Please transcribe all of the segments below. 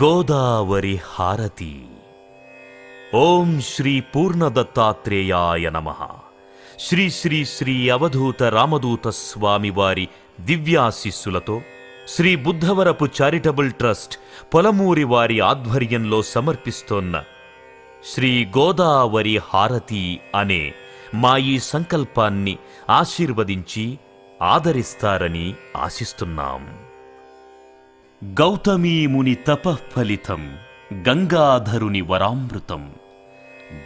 గోదావరి హారతి. ఓం శ్రీ పూర్ణదత్తాత్రేయాయ నమః. శ్రీ శ్రీ శ్రీ అవధూత రామదూత స్వామివారి దివ్యాశిస్సులతో శ్రీ బుద్ధవరపు చారిటబుల్ ట్రస్ట్ పొలమూరి వారి ఆధ్వర్యంలో సమర్పిస్తోన్న శ్రీ గోదావరి హారతి అనే మా ఈ సంకల్పాన్ని ఆశీర్వదించి ఆదరిస్తారని ఆశిస్తున్నాం. గౌతమీముని తపఃఫలితం గంగాధరుని వరామృతం,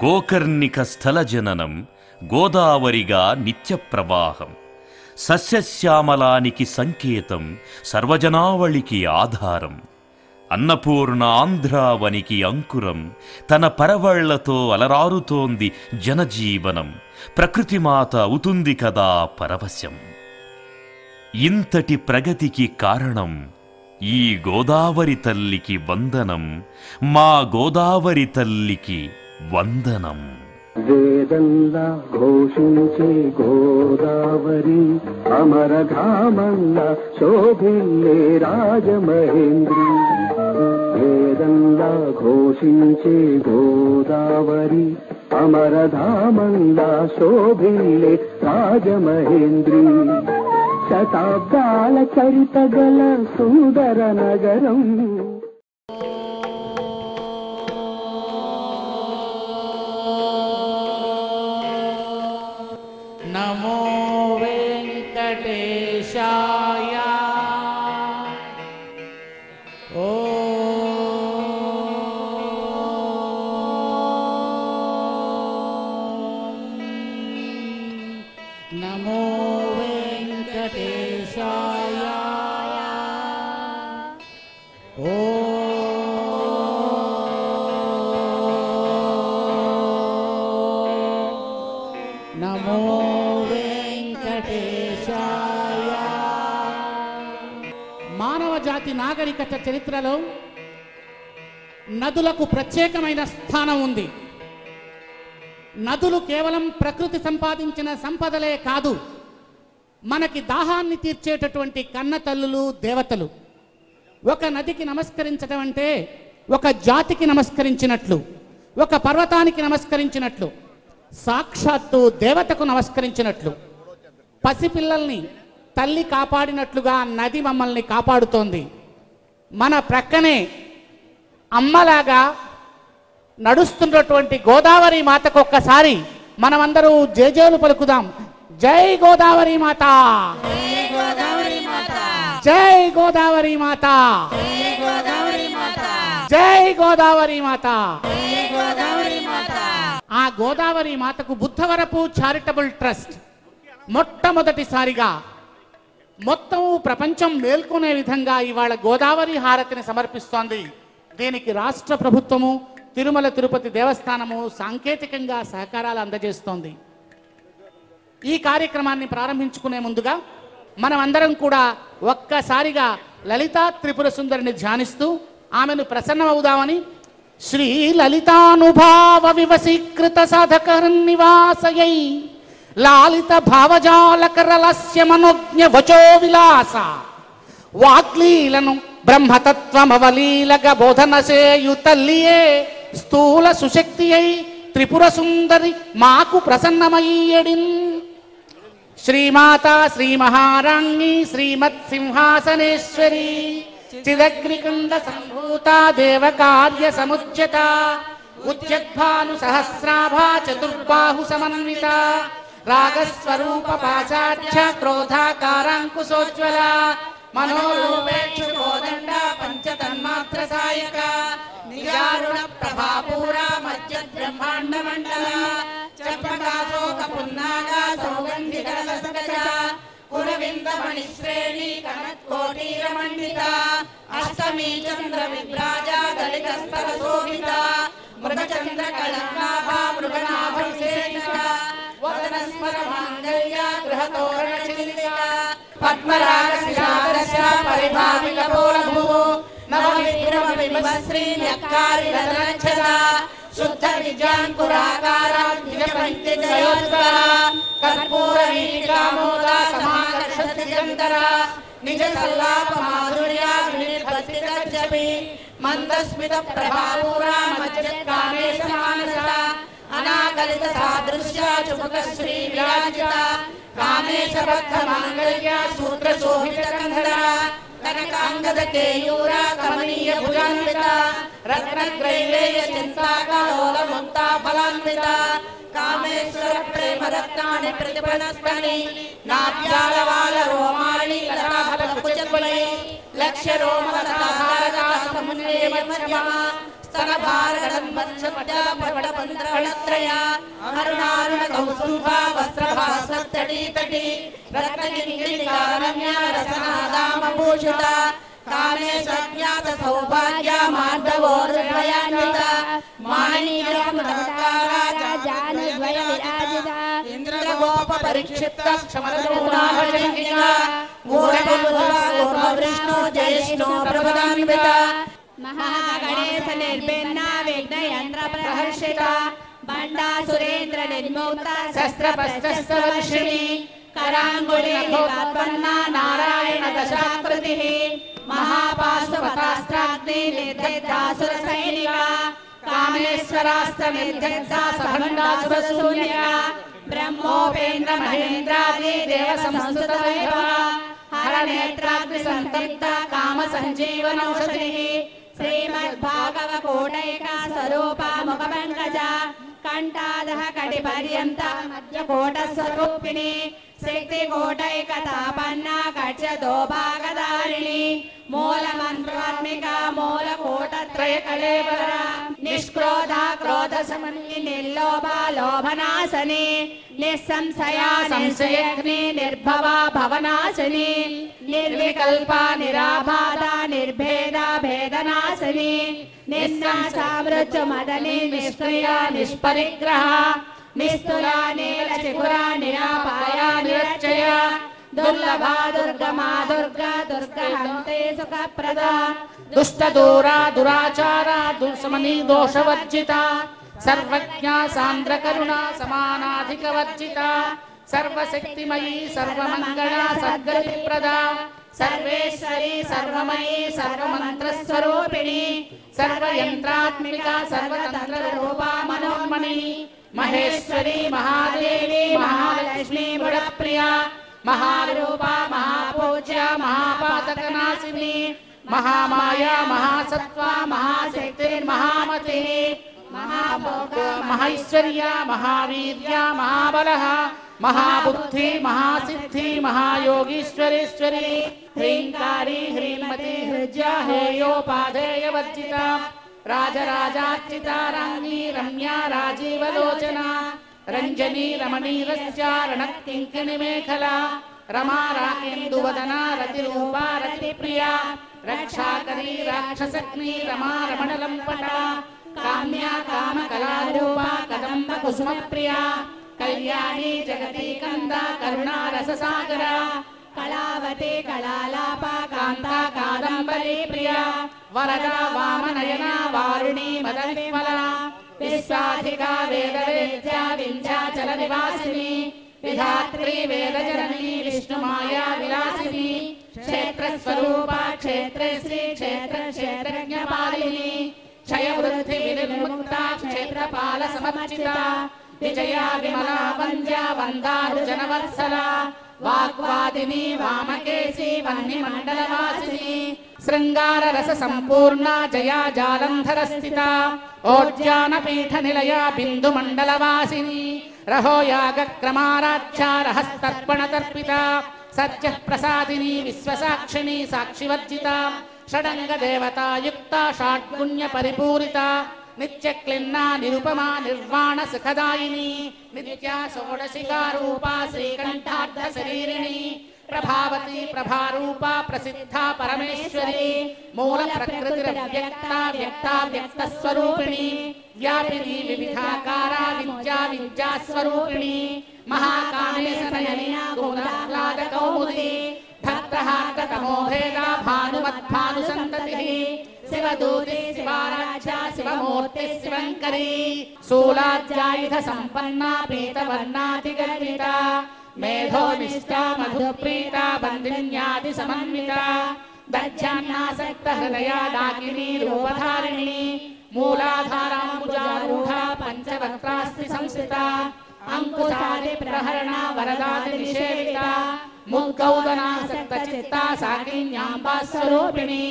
గోకర్ణిక స్థలజననం గోదావరిగా నిత్య ప్రవాహం, సస్యశ్యామలానికి సంకేతం సర్వజనావళికి ఆధారం, అన్నపూర్ణ ఆంధ్రావనికి అంకురం, తన పరవళ్లతో అలరారుతోంది జనజీవనం, ప్రకృతిమాత అవుతుంది కదా పరవశం. ఇంతటి ప్రగతికి కారణం ఈ గోదావరి తల్లికి వందనం, మా గోదావరి తల్లికి వందనం. వేదంలా ఘోషించే గోదావరి అమరధామంలా శోభిల్లే రాజమహేంద్రి. వేదంలా ఘోషించే గోదావరి అమరధామంలా శోభిల్లే రాజమహేంద్రి. శతాబ్దాల చరిత గల సుందర నగరం. నమో వెంకటేశాయ. నమో వెంకటేశాయ. నమో వెంకటేశాయ. మానవ జాతి నాగరికత చరిత్రలో నదులకు ప్రత్యేకమైన స్థానం ఉంది. నదులు కేవలం ప్రకృతి సంపాదించిన సంపదలే కాదు, మనకి దాహాన్ని తీర్చేటటువంటి కన్న తల్లులు, దేవతలు. ఒక నదికి నమస్కరించడం అంటే ఒక జాతికి నమస్కరించినట్లు, ఒక పర్వతానికి నమస్కరించినట్లు, సాక్షాత్తు దేవతకు నమస్కరించినట్లు. పసిపిల్లల్ని తల్లి కాపాడినట్లుగా నది మమ్మల్ని కాపాడుతోంది. మన ప్రక్కనే అమ్మలాగా నడుస్తున్నటువంటి గోదావరి మాతకు ఒక్కసారి మనమందరూ జయజయలు పలుకుదాం. జై గోదావరి మాత, జై గోదావరి మాత, జై గోదావరి మాత. ఆ గోదావరి మాతకు బుద్ధవరపు చారిటబుల్ ట్రస్ట్ మొట్టమొదటిసారిగా మొత్తం ప్రపంచం మేల్కొనే విధంగా ఇవాళ గోదావరి హారతిని సమర్పిస్తోంది. దీనికి రాష్ట్ర ప్రభుత్వము, తిరుమల తిరుపతి దేవస్థానము సాంకేతికంగా సహకారాలు అందజేస్తోంది. ఈ కార్యక్రమాన్ని ప్రారంభించుకునే ముందుగా మనం అందరం కూడా ఒక్కసారిగా లలితా త్రిపుర సుందరిని ధ్యానిస్తూ ఆమెను ప్రసన్నమవుదామని శ్రీ లలితానుభావ వివసీకృత సాధకర్నివాసయై లాలిత భావజాలకరలస్య మనోజ్ఞ వచో విలాస వాగ్లీలను బ్రహ్మతత్వమవలీలగ బోధన చేయు తల్లియే స్థూల సుశక్తి అయి త్రిపుర సుందరి మాకు ప్రసన్నమయ్యడిన్. శ్రీమాత శ్రీ మహారాణి శ్రీమత్ సింహాసనేశ్వరి చిదగ్నికుండ సంభూత దేవ కార్య సముచ్యత ఉద్యద్భాను సహస్రాభా చతుర్బాహు సమన్విత రాగస్వరూప పాశాఢ్య క్రోధాకారాంకుశోజ్వల మనోరూపేక్షు కోదండ పంచతన్మాత్ర సాయక నిజారుణ ప్రభాపూర మధ్య బ్రహ్మాండ మండల చంపకాశోక పున్నాగ సౌగంధిక రసగజ కురవింద మణిశ్రేణి కనత్కోటీర మండిత అష్టమీ చంద్ర విభ్రాజ దళితస్థల శోభిత మృగచంద్ర కళనాభ మృగనాభ విశేషిత వదన స్మర మాంగళ్య గృహతోరణ చిలిక పద్మరాగ శిలాదశ పరిభావిక పోలభూ నవ విగ్రహ విమశ్రీ న్యక్కారి రదనచ్చద శుద్ధ నిజాంకురాకార నిజ పంక్తి జయోజ్వల కర్పూర వీటికామోద సమాకర్షతి జంతర నిజ సల్లాప మాధుర్య వినిర్భసితజ్జపి మందస్మిత ప్రభాపూరా మజ్జత్కామేశ మానస అనాకలిత సాదృశ్య చుముఖ శ్రీ విరాజిత కామేశ బద్ధ మాంగళ్య సూత్ర శోభిత కంధర కనకాంగద కేయూర కమనీయ భుజాన్విత రత్నగ్రైవేయ చింతాకలోల ముక్తా ఫలాన్విత కామేశ్వర ప్రేమ రత్నాని ప్రతిపనస్తని నాభ్యాలవాల రోమాళి లతాఫల కుచత్వై లక్ష్య రోమలతాహారగా సమున్నేయ మధ్యమ స్తన భారగణన్మత్సపట పట పంద్రహళత్రయ అరుణారుణ కౌస్తుభ వస్త్రభాస్వత్తడి తటి రత్నగిరిగిరికా రమ్య రసనాదామభూషిత కామేశ జ్ఞాత సౌభాగ్య మాధవోర్ద్వయాన్విత మాణిక్యముదకారాజానుద్వయ విరాజిత ఇంద్రగోప పరిక్షిప్త క్షమరూణాభజంగిక మూఢవిష్ణు జయష్ణు ప్రపదాన్విత మహాగణేశ నిర్భిన్న విఘ్న యంత్ర ప్రహర్షిత బండా సురేంద్ర నిర్మౌత శస్త్రపస్త్రవర్షిణి కరాంగుళి నివాత్పన్న నారాయణ దశాకృతి మహాపాశుపతాస్త్రాగ్ని నిర్దగ్ధాసుర సైనిక కామేశ్వరాస్త్ర నిర్దగ్ధా సభండాసుర శూన్య బ్రహ్మోపేంద్ర మహేంద్రాది దేవ సంస్థిత వైభవ హర నేత్రాగ్ని సంతప్త కామ సంజీవనౌషధి శ్రీమద్భాగవ కోటైక స్వరూప ముఖ పంకజ కంఠాదహ కటి పర్యంత మధ్య కోట స్వరూపిణి శక్తి కోటైక తాపన్న కక్ష దోభాగదారిణి మూల మంత్రాత్మిక మూల కోట త్రయ కళేవర నిష్క్రోధ క్రోధ సమని నిర్లోభ లోభనాశని నిస్సంశయా సంశయగ్ని నిర్భవ భవనాశని నిర్వికల్ప నిరాబాధ నిర్భేద భేదనాశని నిస్సామృత్యు మదని నిష్క్రియ నిష్పరిగ్రహ నిస్తుల నీల చిపుర నిరాపాయ నిరచ్చయ దుర్లభా దుర్గమా దుర్గా దుర్గహంతే సుఖప్రద దుష్ట దూరా దురాచార దుర్సమని దోషవర్జిత సర్వజ్ఞ సాంద్ర కరుణ సమానాధిక వర్జిత సర్వశక్తిమయీ సర్వమంగళ సద్గతి ప్రద సర్వేశ్వరి సర్వమయీ సర్వమంత్రస్వరూపిణి సర్వయంత్రాత్మిక సర్వతంత్ర రూపా మనోన్మణి మహేశ్వరి మహాదేవి మహాలక్ష్మి బుడప్రియ మహారూప మహాపూజ్య మహాపాతకనాశిని మహామాయ మహాసత్వ మహాశక్తి మహామతి మహైశ్వర్య మహావీర్య మహాబల మహాబుద్ధి మహాసిద్ధి మహాయోగీశ్వరేశ్వరి హ్రీంకారి హ్రీమతి హృజ్య హేయోపాధేయ వర్జిత రాజరాజార్చిత రాంగీ రమ్యా రాజీవలోచన రంజనీ రమణీరస్యారణ కింకిణి మేఖలా రమా రాకేందువదన రతిరూపా రతిప్రియా రక్షాకరీ రాక్షసగ్ని రమా రమణలంపట కామ్యా కామకళారూపా కదంబ కుసుమప్రియా కళ్యాణి జగతి కంద కరుణా రససాగర కళావతి కళాలాప కాంతా కాదంబరీ ప్రియా వరద వామనయన వారుణి మదవిఫల విశ్వాధికా వేద వేద్య వింధ్యాచల నివాసిని విధాత్రి వేద జనని విష్ణు మాయా విలాసిని క్షేత్ర స్వరూప క్షేత్రశ్రీ క్షేత్ర క్షేత్రజ్ఞ పాలిని క్షయ వృద్ధి వినిర్ముక్త క్షేత్రపాల సమర్చిత విజయా విమలా వంద్య వందారు జనవత్సల వాగ్వాదిని వామకేశి వన్ని మండలవాసిని శృంగార రస సంపూర్ణ జయా జాలంధర స్థిత ఓజ్యాన పీఠ నిలయ బిందు మండలవాసిని రహో యాగ క్రమారాధ్యార హస్తర్పణ తర్పిత సత్య ప్రసాదిని విశ్వసాక్షిణి సాక్షివర్జిత షడంగ దేవతాయుక్త షాడ్గుణ్య పరిపూరిత నిత్య క్లిన్నా నిరుపమా నిర్వాణ సుఖదాయిని నిత్యా షోడశికా రూపా శ్రీకంఠార్థ శరీరిణి ప్రభావతి ప్రభారూప ప్రసిద్ధ పరమేశ్వరి మూల ప్రకృతిరవ్యక్త వ్యక్త వ్యక్త స్వరూపిణి వ్యాపిని వివిధాకార విద్యా విద్యా స్వరూపిణి మహాకామేశనయని గుణాహ్లాద కౌముది భక్తహార్కతమోభేద భానుమద్భాను సంతతి శివదూతి శివారాధ్య శివమూర్తి శివంకరీ శూలాధ్యాయుధ సంపన్న పీతవర్ణాతిగర్విత మేధోనిష్టా మధుప్రీతా బంధిన్యాది సమన్వితా దధ్యాన్నాసక్త హృదయా డాకినీ రూపధారిణి మూలాధారాంబుజారూఢా పంచవక్త్రాస్తి సంస్థితా అంకుశాది ప్రహరణ వరదాది నిషేవిత ముద్గౌదనాసక్త చిత్తా సాకిన్యాంబా స్వరూపిణి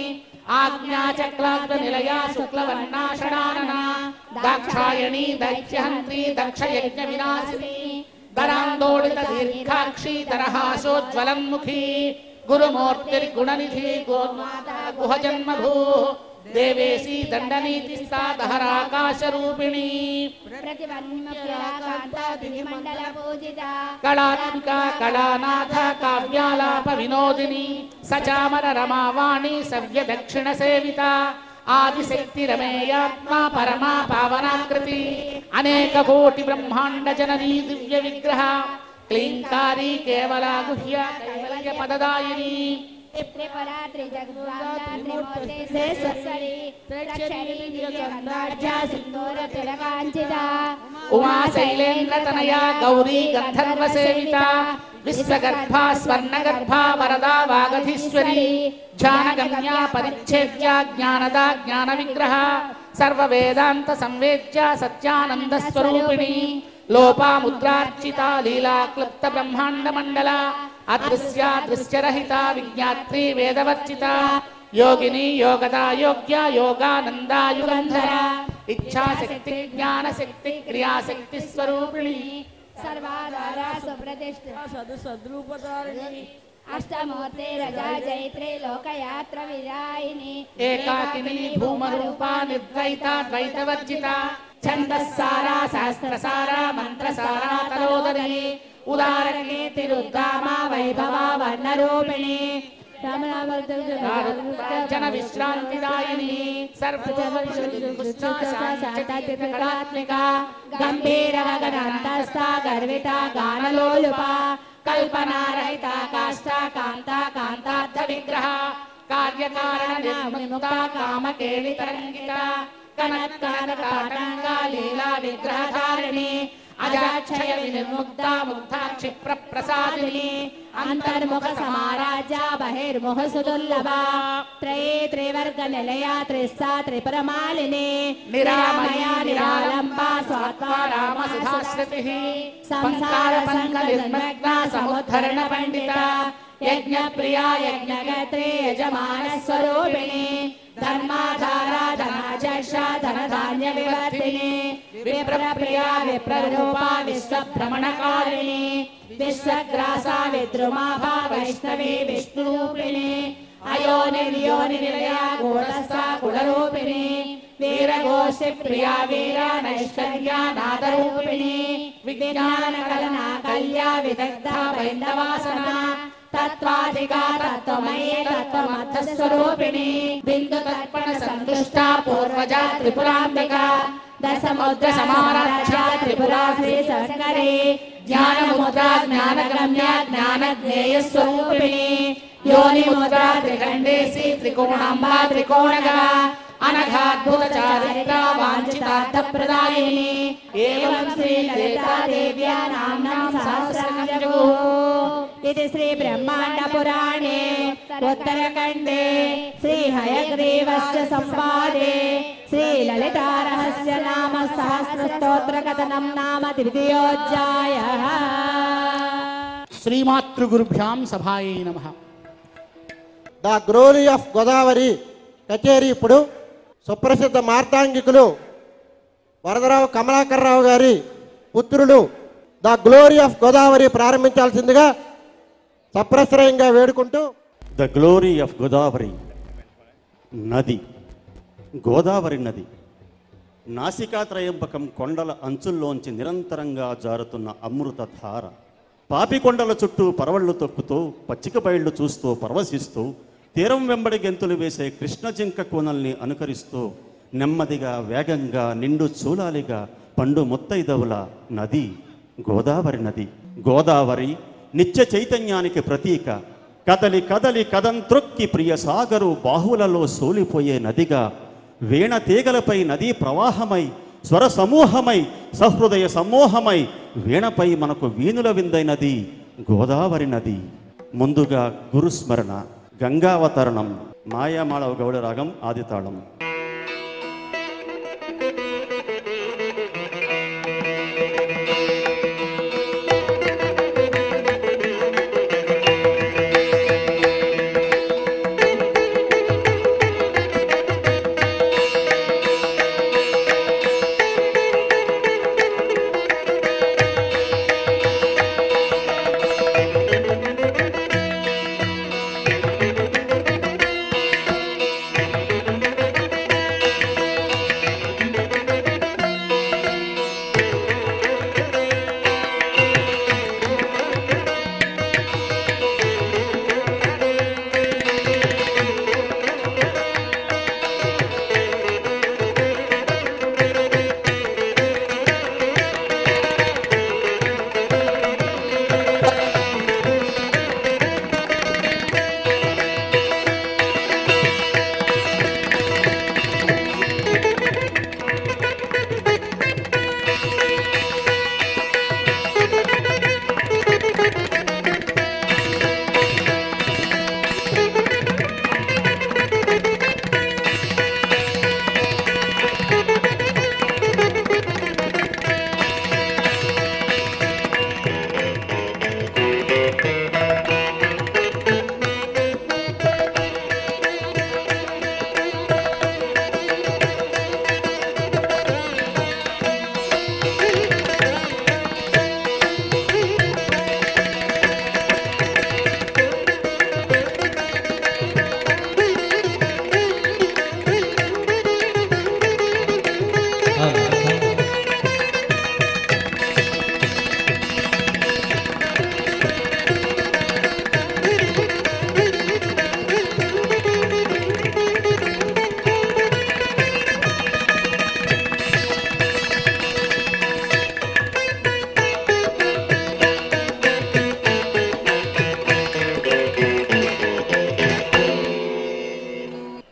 ఆజ్ఞాచక్రాగ్ర నిలయా శుక్లవర్ణా షడాననా దాక్షాయణీ దైత్యహంత్రీ దక్షయజ్ఞ వినాశిని దరాందోళిత దీర్ఘాక్షి దరహాసోజ్వలన్ముఖీ గురుమూర్తిర్గుణనిధి గోమాతా గుహజన్మభూ దేవేశీ దండనీతిస్తా దహరాకాశరూపిణి కళాత్మిక కళానాథ కావ్యాలాప వినోదిని సచామర రమావాణి సవ్య దక్షిణ సేవిత ఆదిశక్తి రమేయాత్మా పరమా పావనాకృతి అనేక కోటి బ్రహ్మాండ జననీ దివ్య విగ్రహ క్లీంకారీ కేవలా గుహ్య కైవల్య పదదాయిని ఉమా శైలేంద్ర తనయా గౌరీ గంధర్వ సేవిత విశ్వగర్భా స్వర్ణగర్భా వరదా వాగధీశ్వరి ధ్యానగమ్యా పరిచ్ఛేద్యా జ్ఞానదా జ్ఞాన విగ్రహ సర్వ వేదాంత సంవేద్య సత్యానంద స్వరూపిణి లోపాముద్రార్చిత లీలా క్లుప్త బ్రహ్మాండ మండల అదృశ్యా దృశ్యరహిత విజ్ఞాత్రి వేదవర్చిత యోగిని యోగదా యోగ్య యోగానందా యుగంధర ఇచ్ఛాశక్తి జ్ఞానశక్తి క్రియాశక్తి స్వరూపిణి సర్వాధారా సుప్రతిష్ఠ సద్రూపధారిణి అష్టమూర్తి రజా జైత్రి లోకయాత్ర విరాయిని ఏకాకిని భూమరూపా నిర్ద్వైత ద్వైతవర్జిత ఛందస్సారా శాస్త్రసారా మంత్రసారా తలోదరి ఉదారకీర్తిరుద్దామా వైభవా వర్ణరూపిణి జన విశ్రాంతిదాయిని సర్వోత్మిక గంభీర గణాంతస్థ గర్విత గానలోలుప కల్పనారహిత కాష్ట కాంత కాంతార్థ విగ్రహ కార్యకారణ నిర్ముక్త కామకేళి తరంగిత కనత్కనకాటంగా లీలా విగ్రహధారిణి అజాక్షయ వినిర్ముక్త ముగ్ధా క్షిప్ర ప్రసాదిని అంతర్ముఖ సమారాజ్య బహిర్ముఖ సుదుర్లభ త్రయే త్రివర్గ నిలయా త్రిస్తా త్రిపురమాలిని నిరామయ నిరాలంబ స్వాత్మా రామ సుధాశ్రుతి సంసార పంక నిర్మగ్న సముద్ధరణ పండిత యజ్ఞ ప్రియా యజ్ఞగత్రే యజమాన స్వరూపిణి ధర్మాధారా ధనాచక్ష ధనధాన్య వివర్తిని విప్రప్రియా విప్రరూపా విశ్వభ్రమణకారిణి విశ్వగ్రాసా విద్రుమాభా వైష్ణవి విష్ణురూపిణి అయోనిర్యోని నిలయా గూఢస్థా కులరూపిణి వీరఘోషి ప్రియా వీర నైష్కర్య నాదరూపిణి విజ్ఞాన కలనా కల్యా విదగ్ధ వైందవాసన తత్వాధికా తత్వమయే తత్వమర్థస్వరూపిణి బిందు తర్పణ సంతుష్ట పూర్వజా త్రిపురాంబిక దశముద్ర సమారాధ్య త్రిపురా శ్రీ శంకరి జ్ఞానముద్రా జ్ఞానగమ్య జ్ఞానజ్ఞేయ స్వరూపిణి యోని ముద్రా త్రిఖండేసి త్రికోణాంబా త్రికోణగా అనఘాద్భుత చారిత్ర వాంఛితార్థ ప్రదాయిని ఏవం శ్రీ లలితా దేవ్యా నామ్నా సహస్రకం ఇది శ్రీ బ్రహ్మాండ పురాణే ఉత్తరఖండే శ్రీ హయగ్రీవస్య సంవాదే శ్రీ లలితా రహస్య నామ సహస్ర స్తోత్ర కథనం నామ ద్వితీయోధ్యాయః. శ్రీమాతృగురుభ్యాం సభాయై నమః. ద గ్లోరీ ఆఫ్ గోదావరి కచేరీ ఇప్పుడు సుప్రసిద్ధ మార్తాంగికులు వరదరావు కమలాకర్రావు గారి పుత్రులు ద గ్లోరీ ఆఫ్ గోదావరి ప్రారంభించాల్సిందిగా సప్రశ్రయంగా వేడుకుంటూ. ద గ్లోరీ ఆఫ్ గోదావరి నది, గోదావరి నది నాసికాత్రయంబకం కొండల అంచుల్లోంచి నిరంతరంగా జారుతున్న అమృత ధార. పాపికొండల చుట్టూ పరవళ్లు తొక్కుతూ పచ్చిక బయళ్లు చూస్తూ పరవశిస్తూ తీరం వెంబడి గెంతులు వేసే కృష్ణ జింక కూనల్ని అనుకరిస్తూ నెమ్మదిగా వేగంగా నిండు చూలాలిగా పండు ముత్తైదవుల నది గోదావరి నది. గోదావరి నిత్య చైతన్యానికి ప్రతీక. కదలి కదలి కదంత్రొక్కి ప్రియ సాగరు బాహువులలో సోలిపోయే నదిగా, వీణ తీగలపై నదీ ప్రవాహమై స్వర సమూహమై సహృదయ సమ్మోహమై వీణపై మనకు వీణుల విందైనది గోదావరి నది, ముందుగా గురుస్మరణ, గంగావతరణం, మాయామాళవ గౌడ రాగం ఆదితాళం.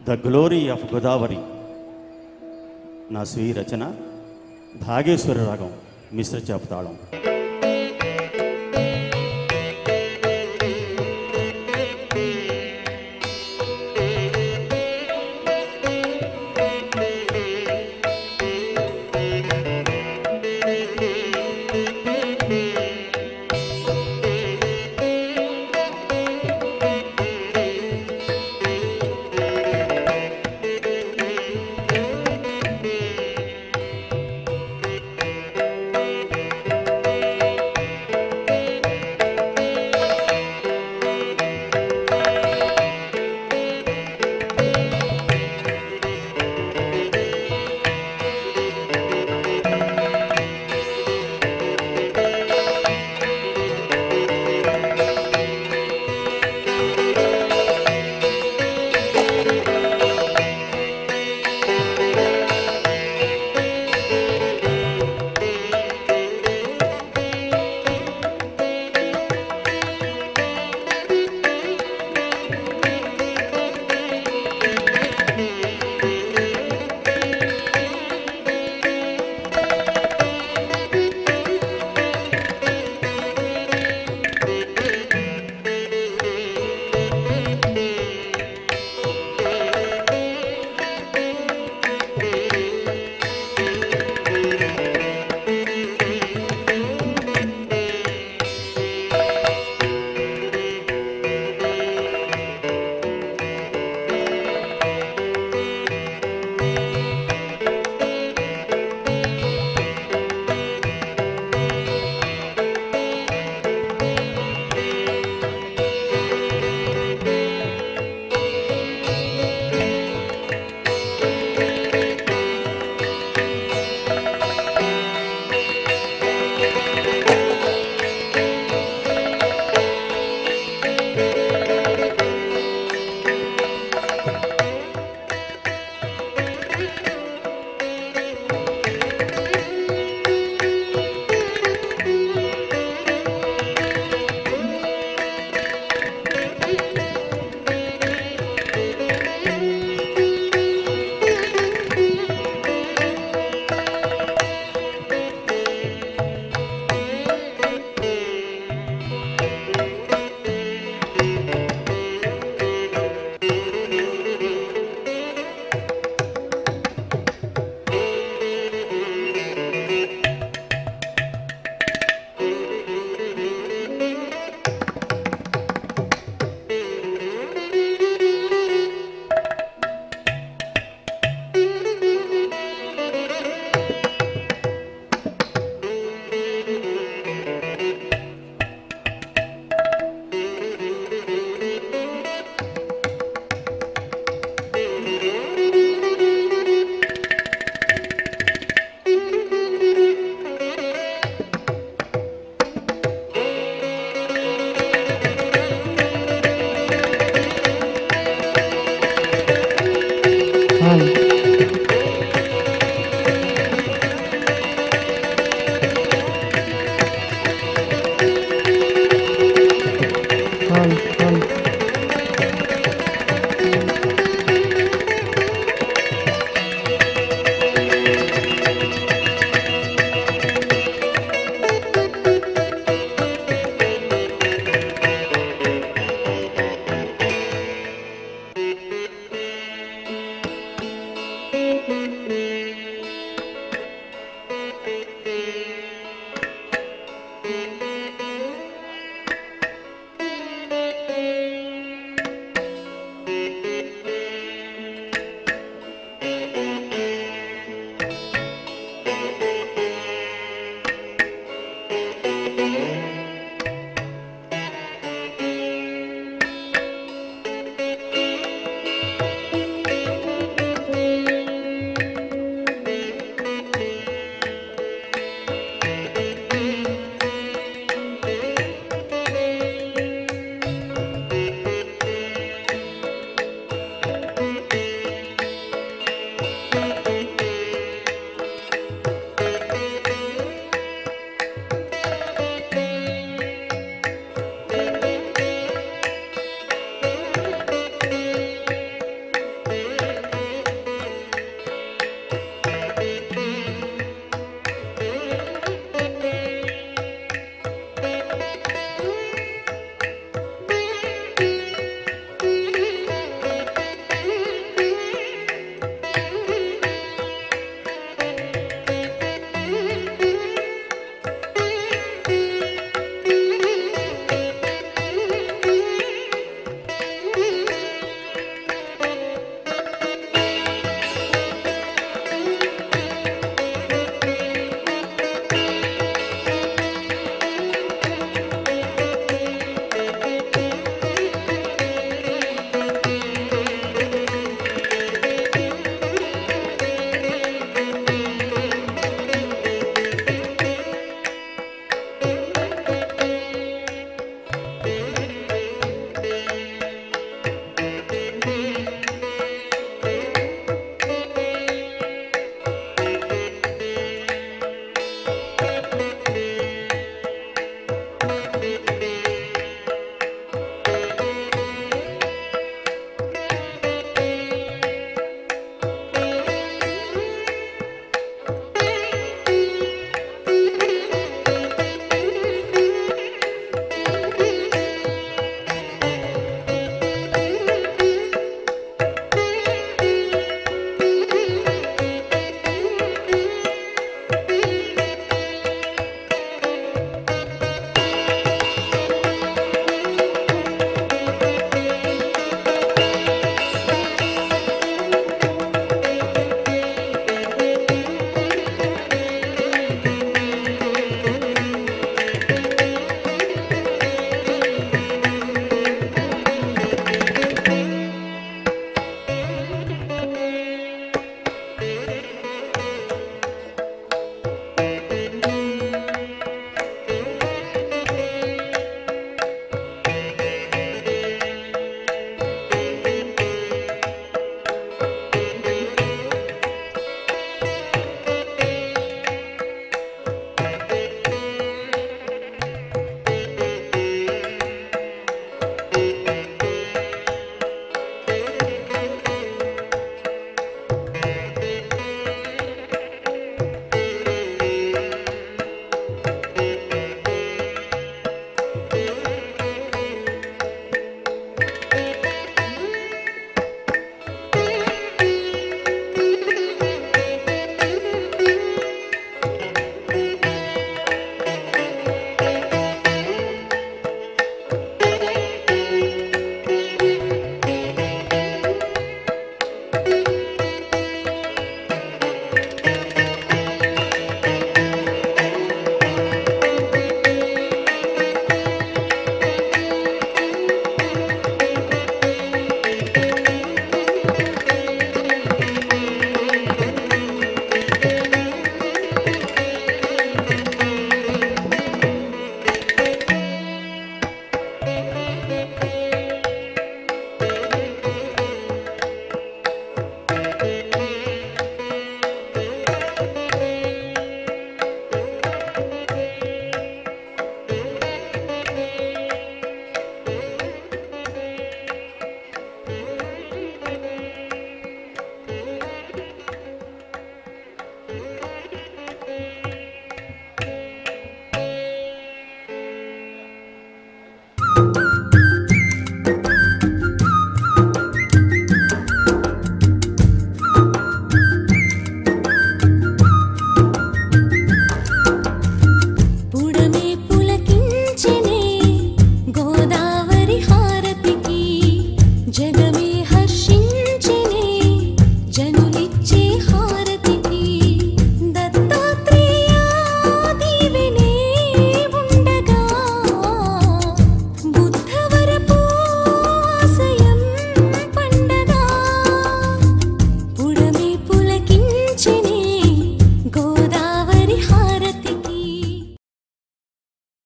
ద గ్లోరీ ఆఫ్ గోదావరి నా స్వీయ రచన, భాగేశ్వర రాగం, మిశ్ర జాపతాళం.